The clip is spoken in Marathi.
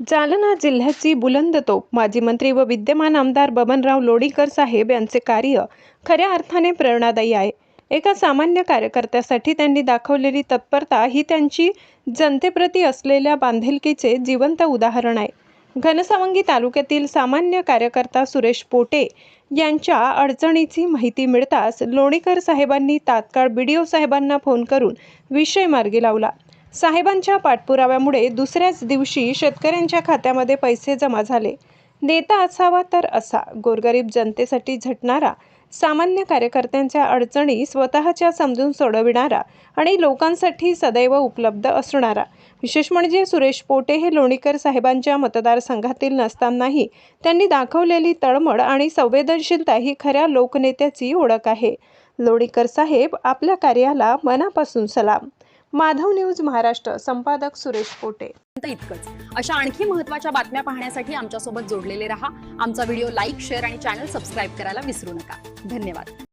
जालना जिल्ह्याची बुलंद तोफ माजी मंत्री व विद्यमान आमदार बबनराव लोणीकर साहेब यांचे कार्य खऱ्या अर्थाने प्रेरणादायी आहे। एका सामान्य कार्यकर्त्यासाठी त्यांनी दाखवलेली तत्परता ही त्यांची जनतेप्रती असलेल्या बांधिलकीचे जिवंत उदाहरण आहे। घनसावंगी तालुक्यातील सामान्य कार्यकर्ता सुरेश पोटे यांच्या अडचणीची माहिती मिळताच लोणीकर साहेबांनी तात्काळ BDO साहेबांना फोन करून विषय मार्गी लावला। साहेबांच्या पाठपुराव्यामुळे दुसऱ्याच दिवशी शेतकऱ्यांच्या खात्यामध्ये पैसे जमा झाले। नेता असावा तर असा, गोरगरीब जनतेसाठी झटणारा, सामान्य कार्यकर्त्यांच्या अडचणी स्वतःच्या समजून सोडविणारा आणि लोकांसाठी सदैव उपलब्ध असणारा। विशेष म्हणजे सुरेश पोटे हे लोणीकर साहेबांच्या मतदारसंघातील नसतानाही त्यांनी दाखवलेली तळमळ आणि संवेदनशीलता ही खऱ्या लोकनेत्याची ओळख आहे। लोणीकर साहेब आपल्या कार्याला मनापासून सलाम। माधव न्यूज महाराष्ट्र, संपादक सुरेश पोटे। इतकंच। अशा आणखी महत्त्वाच्या बातम्या पाहण्यासाठी आमच्यासोबत जोडलेले रहा। आमचा व्हिडिओ लाईक, शेअर आणि चॅनल सबस्क्राईब करायला विसरू नका। धन्यवाद।